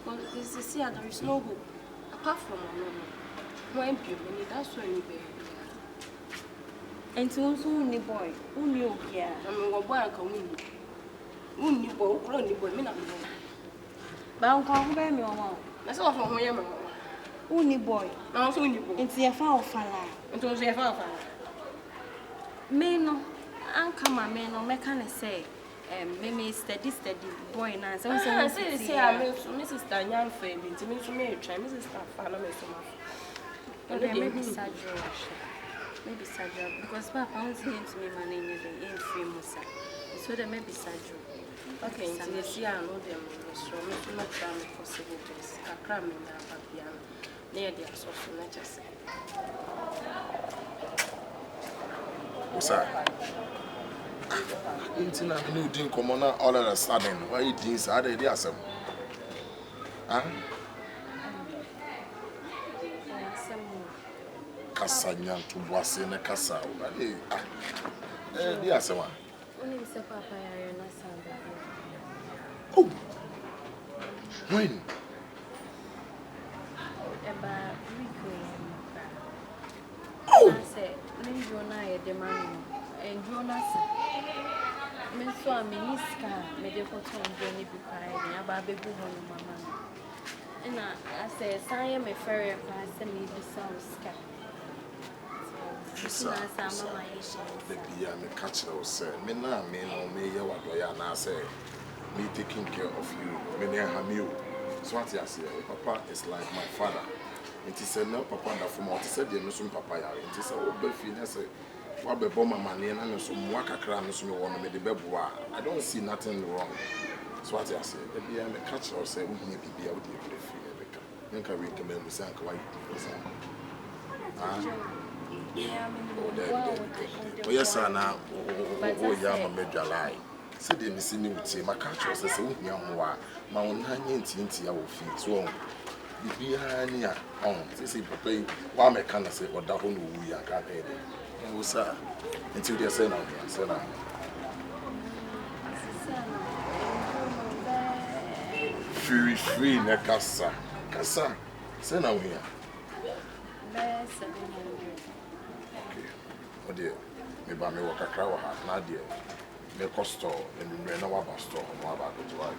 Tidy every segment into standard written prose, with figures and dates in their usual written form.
Because this is here, there is no hope. Apart from one beauty, that's when you baby. And to only boy, who knew here? I mean, what boy I can win. Who knew boy, only boy, me not know. But I'll come back me on. That's all from where Only boy. Now, so you it's your foul fella. It was your father. Men, Uncle, my men, or mechanic say. Maybe steady boy now. So I say I met Mrs. Daniel Fabi to me to me try Mrs. Stafana maybe Sajro. Maybe Sajro because Papa wants him to me money in the free Musa. So there may be Sajro. Okay, so you see I know them so not trying possible to cram in that piano near their social natures. Osaa. Intina no din komona all of a sudden. Why you din say dey asem? Ah? Kasa nyanto boase na kasa. Dey dey asem. Only say Papa yare na samba. Oh. When? About oh. I say, Linjona e demand and Jonas. Men so a miniska, medical tongue, Johnny Bukai, and about baby home, mamma. And I say, I am a fairy class and me be some scat. Baby, I'm a catcher, sir. Me now, me no me, what do I say? Me taking care of you, me near Hamu. So what I say, Papa is like my father. It is a no Papa that from what he said, the Muslim Papa. It is a old feeling. What be bomb money and some waka cram, so want to be the beboa. I don't see nothing wrong. So what I say, baby, I'm a catcher, or say, we may be out here. Then can recommend me, say, quite. Oh, yes, sir. Now, oh, young major lie. Said the missing you say, my catcher says, oh, young wa, my own hanging tinty, I will feel so. Be near on, say, Papa, why may can I say, what the whole we are got there? Oh, sir, until they say now, sir. Free, na casa, say now here. Oh dear, maybe I may walk a crowd, not dear. May cost store and we ran our store, more about the wife.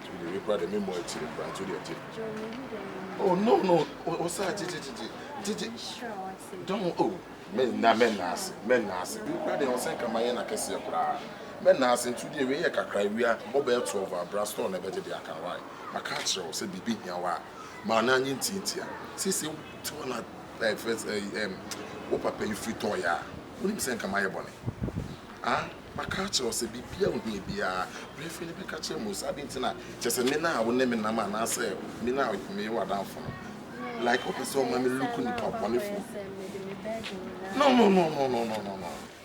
To the record the memory to the brand to the tip. Oh, no, what's that? Don't, oh, men nasty. We probably don't think my own case of crowd. Men nasty today, we cry, we are mobile 12 our brass store never did I can write. My catcher said, be beating our man, and in Tintia. See, to one first, Papa, you free toya. Wouldn't send my bonnet. Ah, my catcher said, be beyond me, be a briefly be catcher most. I didn't tonight. Just a minute, I will name a man. I say, me now, me what down from. Like, okay, so mommy looking up wonderful. No.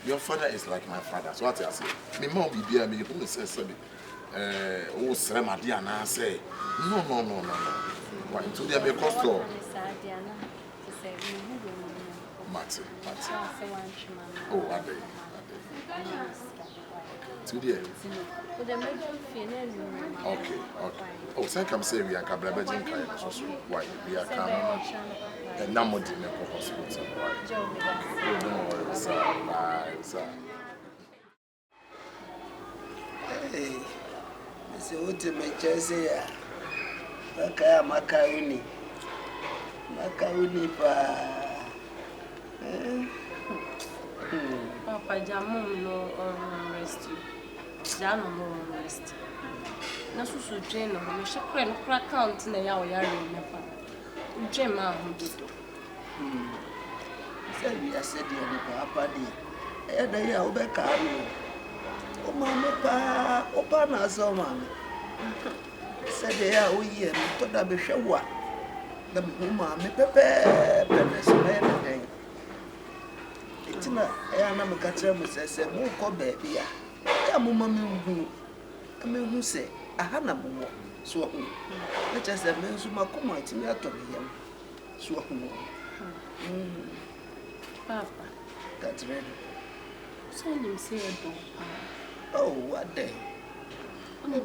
Your father is like my father. So what I say, me mom be beer me who says, oh, Sir, my dear, and I say, no. Why, to the other cost store? Matty. Oh, are they? To the end. Okay. Oh, so come say we are Cabrabajin Kai. Why? We are coming. And now more dinner for hospital. Why? Don't worry, sir. Hey, this is what my Chelsea. Macaroni pa. Papa Jamon no rest. Jano no rest. Na susu drain no me shekra no kra count na ya oyare mepa. Drain ma ho do. Said we are said you papa dey. E da ya obeka no. O ma me pa, opa na so ma me. Said ya o ye me to da be hwewa. Da me ma me pepe na so na everything. Itina ya na me ka kire mo se mo ko baby ya. Ya mo ma me hu se aha na mo so hu. Na cha se me nso makoma timi ato me yam. So hu. Papa, Katherine. So you say do. Oh, what day?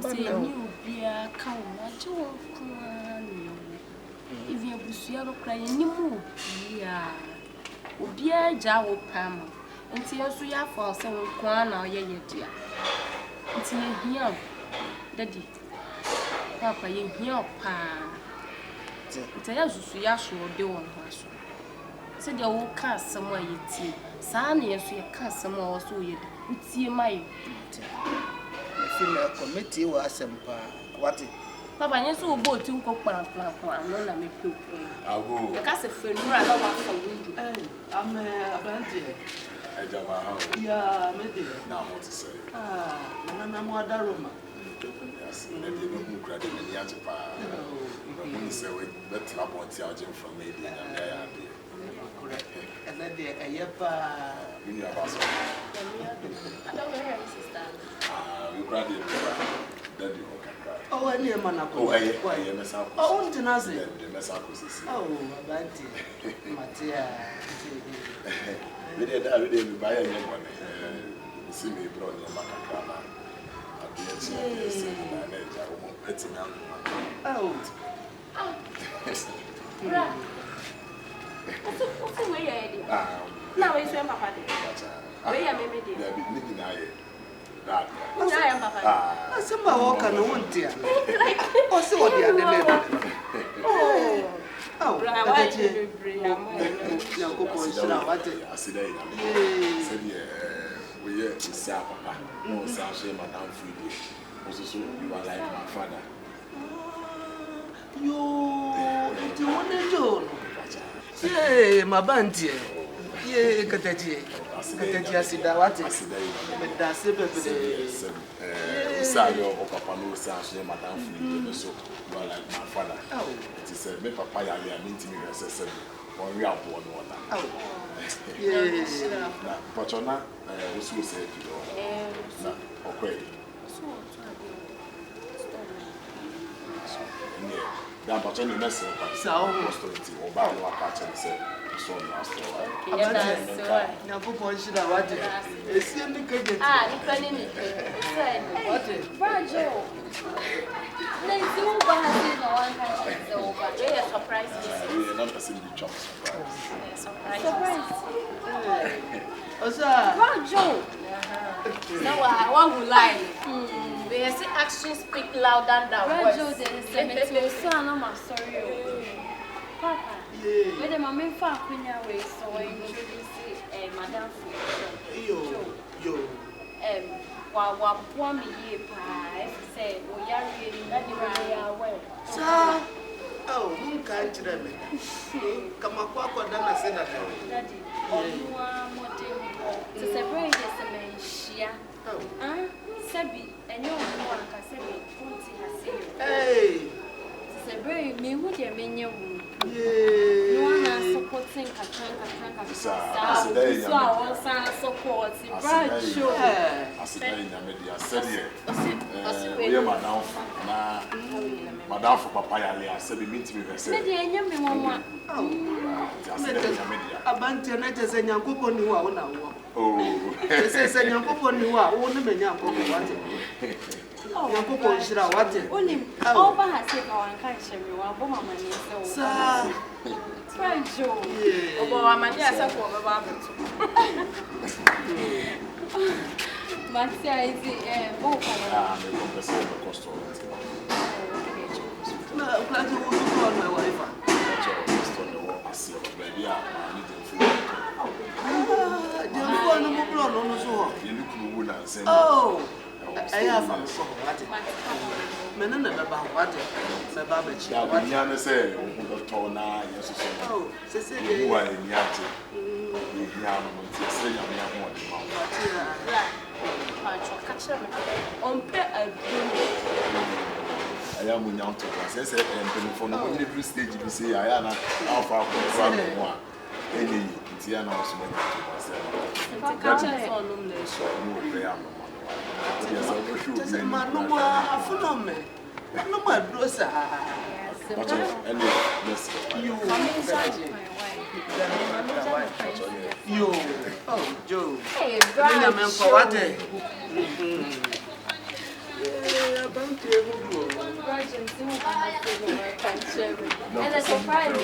Say you be a cow, not you. If you busia no cry any more, yeah. Obia jawo pam. Nti yesu ya for say kwa na oye yedia. Nti hia daddy. Papa ye hia pa. Nti ya susu ya so de won ho aso. Se de wo ka asem a yeti. Saa na yesu ye ka asem a wo so ye. Nti mai. Feel committee wa asempa. What? Papa nyeso wo bo ti nko plan no na me pew. Ago. The case fenura na wa for windu. I'm abante. Ejama ha. Yeah, me dey. Now what to say? Nana mo adaroma. Yes, me dey no mu kra de me ya to pa. No mu say we better about ti agent from me dey na me ya dey. Correct. And then the ayepa. You know about so. I don't know her sister. You kra de daddy o kakra. Oh, any man na Oh, aye, mesa. Oh, untenase. The mesa ko sisi. Oh, abante. Matia. We dey buy a new one. See me bro ni makakra na. Abi e na na ja o mo peti na. Oh. Bra. What's where you heading? Now we swim papa dey. Where you me dey? Yeah, be ni na ye. That. I am papa. Asema woka no wontia. O se wo dia de me. Oh. Oh, Bra, why you bring am? Ya ko ko shira wate. Asida ina. Say we here is papa. No say share madam free. Also you are like my father. Yo, it won't John. Yeah, my banty. Yeah, Kataji. Kataji asida wate. Asida ina. Me da se bebe. Say your papa no say share madam free. So you are like my father. Oh. It is me papa ya mean to me say on we are born water. Oh. Yeah. Na pachona also say na okay. Dan pachona ni message Sao authority o ba no catch and say so na store. Okay, that's so. Na ko pon shira wate. Esi mi keje. Nipa ni Wate. Brajo. Na isi wo ba ha si na wan kan se wo ba. We are surprise visit. We are not person be chop surprise. Surprise. Osa. Brajo. Now I want to lie. We say actions speak louder than words. Brajo de cemetery so na ma sorry o. Papa. We the mama fa akunya we so we introduce madam food. Yo. Wa poa me ye pa say o yare ni na di ya we. Sa. Oh, nka nchire me. Kama kwa dana se na Daddy, onwa model to separate the semenhia. Sebi enyo onwa aka sebi kunti hase. Hey. To separate me hu de menye wu. Yeah. No one supporting katranka. So I support. Brajo. Asida ina media said here. We madam na madam for papa ya le said be meet me verse. Me de enye me mama. Asida ina media. Abante na je se nyankopɔ ni wa wo na wo. Oh. Se nyankopɔ ni wa wo ne me nyankopɔ wate. Nyankopɔ nshira wate. Onim oba ha se ka wan kan hye wa bo mama ni se wo. Sa. Brajo. Obo wa mani asa ko be ba betu. Matia izi bo ka. Me confess the cost of it. Na ukaje wo so na wa ifa. That's all cost of the work is baby I need to food. Je wo no mo bro no so ho. You look no wound and say Oh. Aya fa so wate. Me na beba wate. Me ba ba chi. ya bunya ne say o to na yeso so. Oh, se You are in yate. You yam no ti say yam ya ho de ma. Pacho catch me. On pe adun. I am in young to say for no every stage you say I am alpha from one. Any Tiana was meant Catch us on them le so. Yes, I will shoot. Just man no more afuno me. No more brosa. But any yes. You. You. Oh, Joe. Hey, Nina men ko wate. About you. And a surprise.